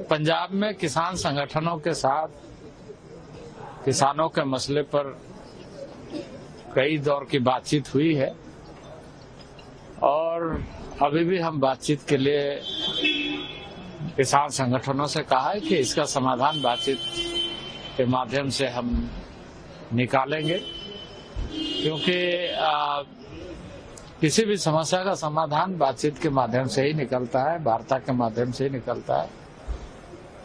पंजाब में किसान संगठनों के साथ किसानों के मसले पर कई दौर की बातचीत हुई है और अभी भी हम बातचीत के लिए किसान संगठनों से कहा है कि इसका समाधान बातचीत के माध्यम से हम निकालेंगे, क्योंकि किसी भी समस्या का समाधान बातचीत के माध्यम से ही निकलता है, वार्ता के माध्यम से ही निकलता है।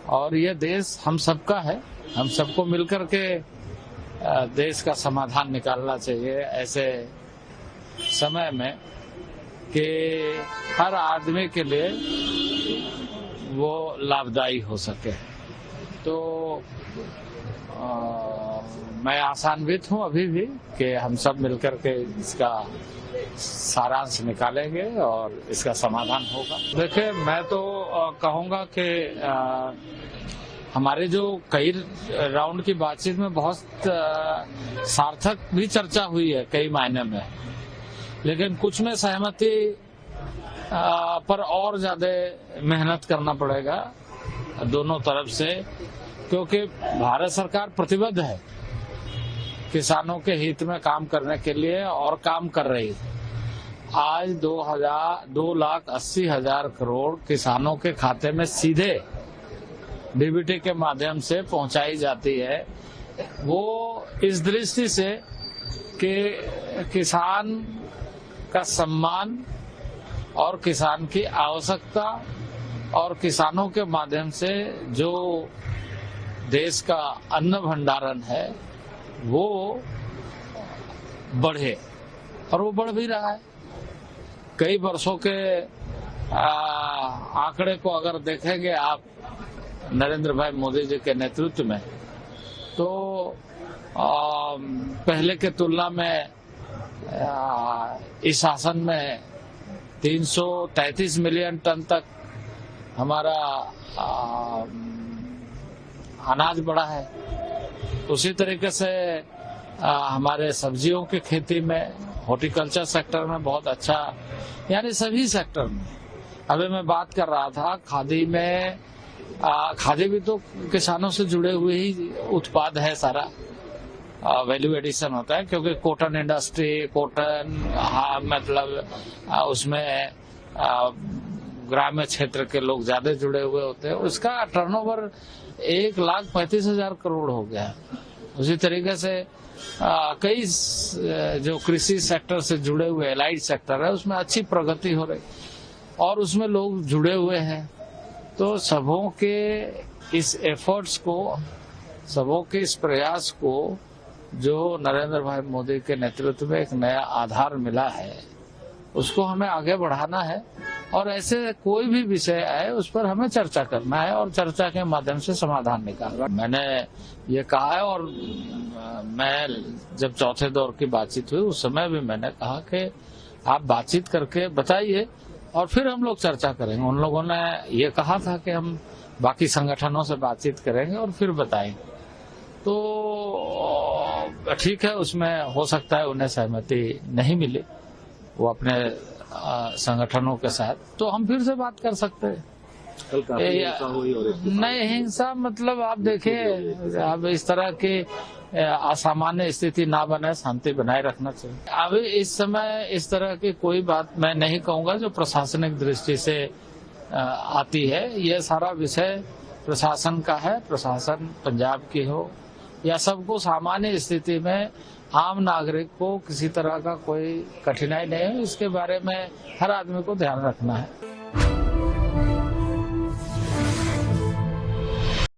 और ये देश हम सबका है, हम सबको मिलकर के देश का समाधान निकालना चाहिए ऐसे समय में कि हर आदमी के लिए वो लाभदायी हो सके। तो मैं आशान्वित हूँ अभी भी कि हम सब मिलकर के इसका सारांश निकालेंगे और इसका समाधान होगा। देखिए, मैं तो कहूँगा कि हमारे जो कई राउंड की बातचीत में बहुत सार्थक भी चर्चा हुई है कई मायने में, लेकिन कुछ में सहमति पर और ज्यादा मेहनत करना पड़ेगा दोनों तरफ से, क्योंकि भारत सरकार प्रतिबद्ध है किसानों के हित में काम करने के लिए और काम कर रही है। आज 2,80,000 करोड़ किसानों के खाते में सीधे डीबीटी के माध्यम से पहुंचाई जाती है। वो इस दृष्टि से कि किसान का सम्मान और किसान की आवश्यकता और किसानों के माध्यम से जो देश का अन्न भंडारण है वो बढ़े, और वो बढ़ भी रहा है। कई वर्षों के आंकड़े को अगर देखेंगे आप नरेंद्र भाई मोदी जी के नेतृत्व में, तो पहले के तुलना में इस शासन में 333 मिलियन टन तक हमारा अनाज बढ़ा है। उसी तरीके से हमारे सब्जियों की खेती में, हॉर्टिकल्चर सेक्टर में बहुत अच्छा, यानी सभी सेक्टर में। अभी मैं बात कर रहा था खादी में, खादी भी तो किसानों से जुड़े हुए ही उत्पाद है, सारा वैल्यू एडिशन होता है, क्योंकि कॉटन इंडस्ट्री, कॉटन मतलब उसमें ग्रामीण क्षेत्र के लोग ज्यादा जुड़े हुए होते हैं। उसका टर्नओवर 1,35,000 करोड़ हो गया। उसी तरीके से कई जो कृषि सेक्टर से जुड़े हुए एलाइड सेक्टर है उसमें अच्छी प्रगति हो रही और उसमें लोग जुड़े हुए हैं। तो सबों के इस एफर्ट्स को, सबों के इस प्रयास को जो नरेंद्र भाई मोदी के नेतृत्व में एक नया आधार मिला है, उसको हमें आगे बढ़ाना है और ऐसे कोई भी विषय आए उस पर हमें चर्चा करना है और चर्चा के माध्यम से समाधान निकालना। मैंने ये कहा है और मैं जब चौथे दौर की बातचीत हुई उस समय भी मैंने कहा कि आप बातचीत करके बताइए और फिर हम लोग चर्चा करेंगे। उन लोगों ने ये कहा था कि हम बाकी संगठनों से बातचीत करेंगे और फिर बताएंगे। तो ठीक है, उसमें हो सकता है उन्हें सहमति नहीं मिली वो अपने संगठनों के साथ, तो हम फिर से बात कर सकते हैं। नहीं, हिंसा मतलब आप देखिए, अब इस तरह की असामान्य स्थिति ना बने, शांति बनाए रखना चाहिए। अभी इस समय इस तरह की कोई बात मैं नहीं कहूंगा जो प्रशासनिक दृष्टि से आती है। ये सारा विषय प्रशासन का है, प्रशासन पंजाब की हो या सबको सामान्य स्थिति में आम नागरिक को किसी तरह का कोई कठिनाई नहीं है, इसके बारे में हर आदमी को ध्यान रखना है।